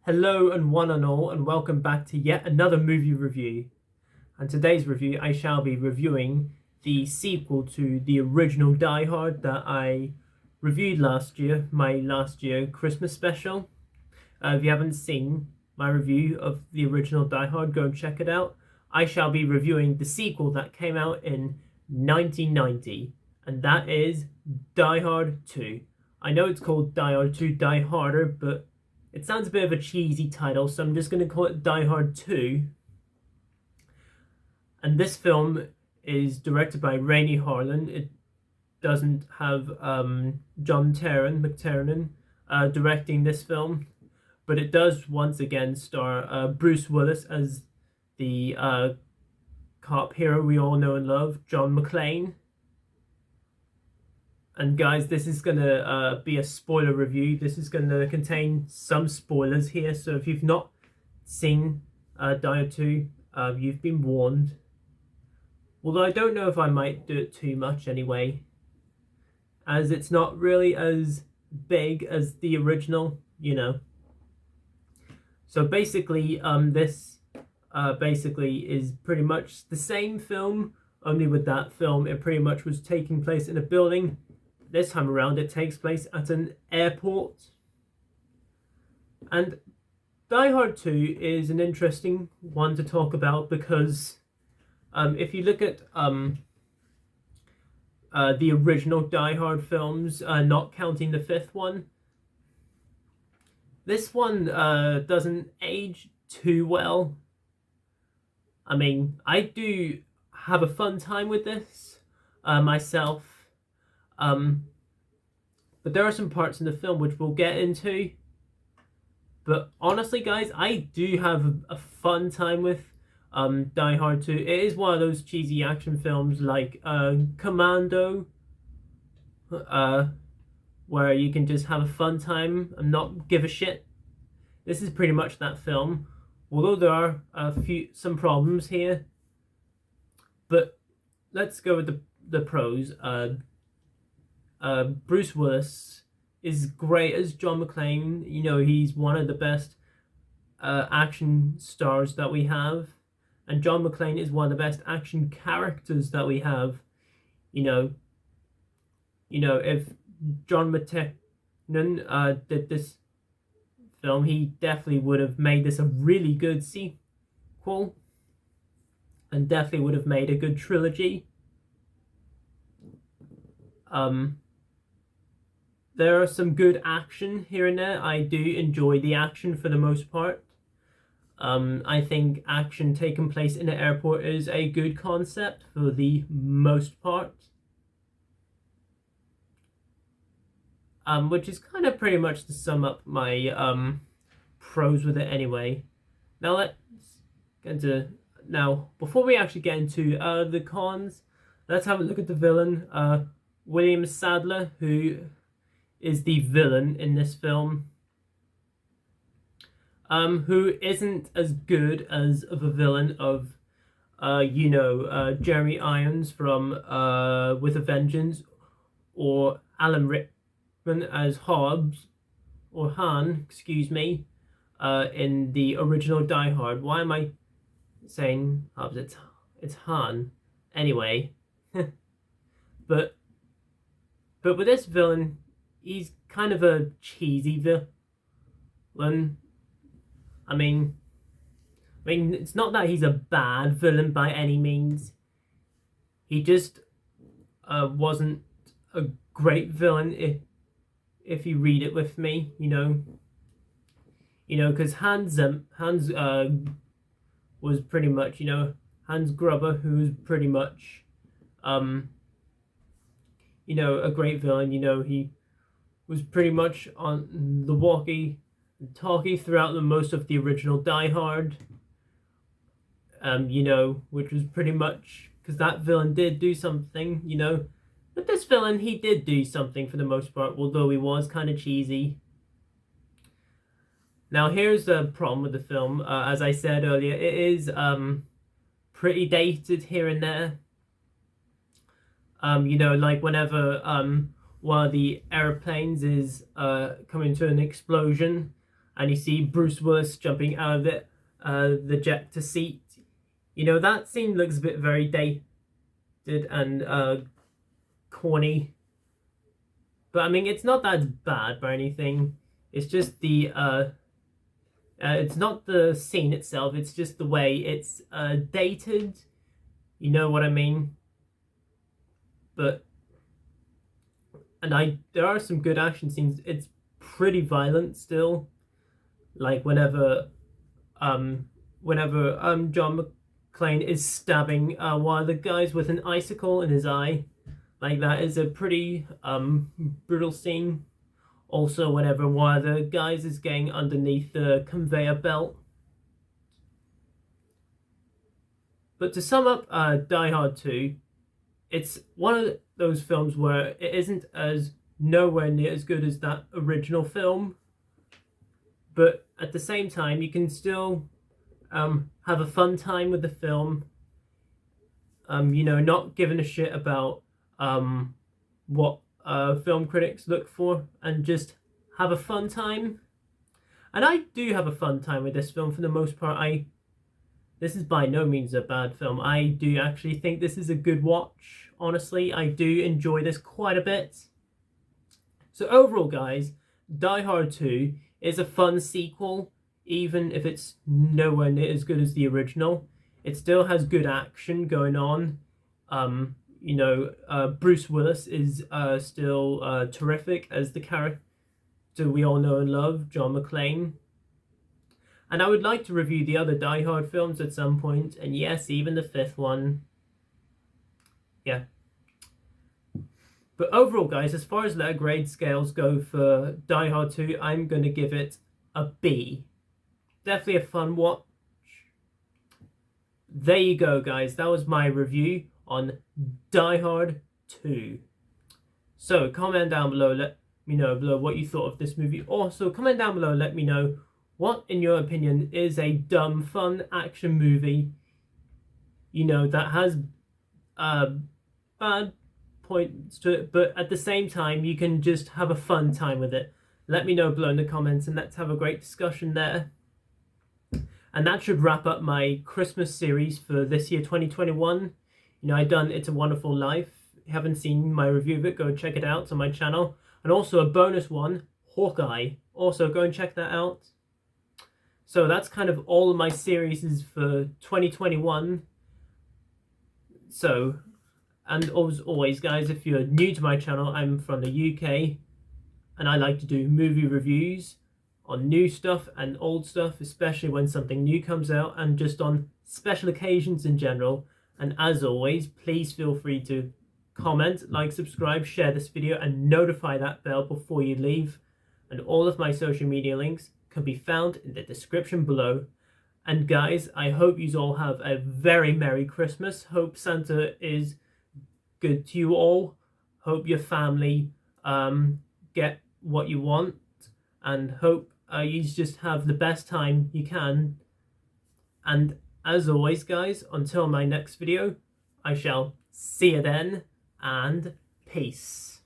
Hello and one and all, and welcome back to yet another movie review. And today's review, I shall be reviewing the sequel to the original Die Hard that I reviewed last year, my last year Christmas special. If you haven't seen my review of the original Die Hard, go and check it out. I shall be reviewing the sequel that came out in 1990, and that is Die Hard 2. I know it's called Die Hard 2 Die Harder, but it sounds a bit of a cheesy title, so I'm just going to call it Die Hard 2. And this film is directed by Rainey Harlan. It doesn't have John McTiernan directing this film, but it does once again star Bruce Willis as the cop hero we all know and love, John McClane. And guys, this is going to be a spoiler review. This is going to contain some spoilers here. So if you've not seen Die Hard 2, you've been warned. Although I don't know if I might do it too much anyway, as it's not really as big as the original, you know. So basically, this basically is pretty much the same film, only with that film, it pretty much was taking place in a building. This time around, it takes place at an airport. And Die Hard 2 is an interesting one to talk about because if you look at the original Die Hard films, not counting the fifth one, this one doesn't age too well. I mean, I do have a fun time with this myself. But there are some parts in the film which we'll get into. But honestly, guys, I do have a fun time with Die Hard 2. It is one of those cheesy action films like Commando, where you can just have a fun time and not give a shit. This is pretty much that film, although there are some problems here. But let's go with the pros. Bruce Willis is great as John McClane. You know, he's one of the best action stars that we have. And John McClane is one of the best action characters that we have. You know, if John McTiernan did this film, he definitely would have made this a really good sequel. And definitely would have made a good trilogy. There are some good action here and there. I do enjoy the action for the most part. I think action taking place in an airport is a good concept for the most part. Which is kind of pretty much to sum up my pros with it anyway. Now let's get into... Now, before we actually get into the cons, let's have a look at the villain, William Sadler, who is the villain in this film, who isn't as good as the villain of, Jeremy Irons from With a Vengeance, or Alan Rickman as Hobbs, or Han, excuse me, in the original Die Hard. Why am I saying Hobbs? It's Han. Anyway, but with this villain, he's kind of a cheesy villain. I mean, it's not that he's a bad villain by any means. He just wasn't a great villain if you read it with me, you know. Because Hans was pretty much, Hans Gruber, who was pretty much, a great villain. He was pretty much on the walkie-talkie throughout most of the original Die Hard. Which was pretty much because that villain did do something, But this villain, he did do something for the most part, although he was kind of cheesy. Now, here's the problem with the film. As I said earlier, it is pretty dated here and there. Like whenever one of the airplanes is coming to an explosion, and you see Bruce Willis jumping out of the ejector seat. You know, that scene looks a bit very dated and corny. But I mean, it's not that bad by anything. It's just it's not the scene itself, it's just the way it's dated. You know what I mean? There are some good action scenes. It's pretty violent still. Like whenever John McClane is stabbing one of the guys with an icicle in his eye. Like, that is a pretty brutal scene. Also, whenever one of the guys is getting underneath the conveyor belt. But to sum up Die Hard 2, it's one of those films where it isn't nowhere near as good as that original film. But at the same time, you can still have a fun time with the film. You know, not giving a shit about what film critics look for, and just have a fun time. And I do have a fun time with this film for the most part. This is by no means a bad film. I do actually think this is a good watch, honestly. I do enjoy this quite a bit. So overall, guys, Die Hard 2 is a fun sequel, even if it's nowhere near as good as the original. It still has good action going on. You know, Bruce Willis is still terrific as the character we all know and love, John McClane. And I would like to review the other Die Hard films at some point, and yes, even the fifth one. Yeah. But overall, guys, as far as letter grade scales go for Die Hard 2, I'm going to give it a B. Definitely a fun watch. There you go, guys. That was my review on Die Hard 2. So comment down below, let me know what you thought of this movie. Also, comment down below, let me know what, in your opinion, is a dumb, fun action movie, you know, that has bad points to it, but at the same time, you can just have a fun time with it. Let me know below in the comments, and let's have a great discussion there. And that should wrap up my Christmas series for this year, 2021. You know, I've done It's a Wonderful Life. If you haven't seen my review of it, go check it out. It's on my channel. And also a bonus one, Hawkeye. Also, go and check that out. So that's kind of all of my series for 2021. So, and as always, guys, if you're new to my channel, I'm from the UK. And I like to do movie reviews on new stuff and old stuff, especially when something new comes out, and just on special occasions in general. And as always, please feel free to comment, like, subscribe, share this video, and notify that bell before you leave. And all of my social media links can be found in the description below. And guys, I hope you all have a very Merry Christmas. Hope Santa is good to you all. Hope your family get what you want, and hope you just have the best time you can. And as always, guys, until my next video, I shall see you then, and peace.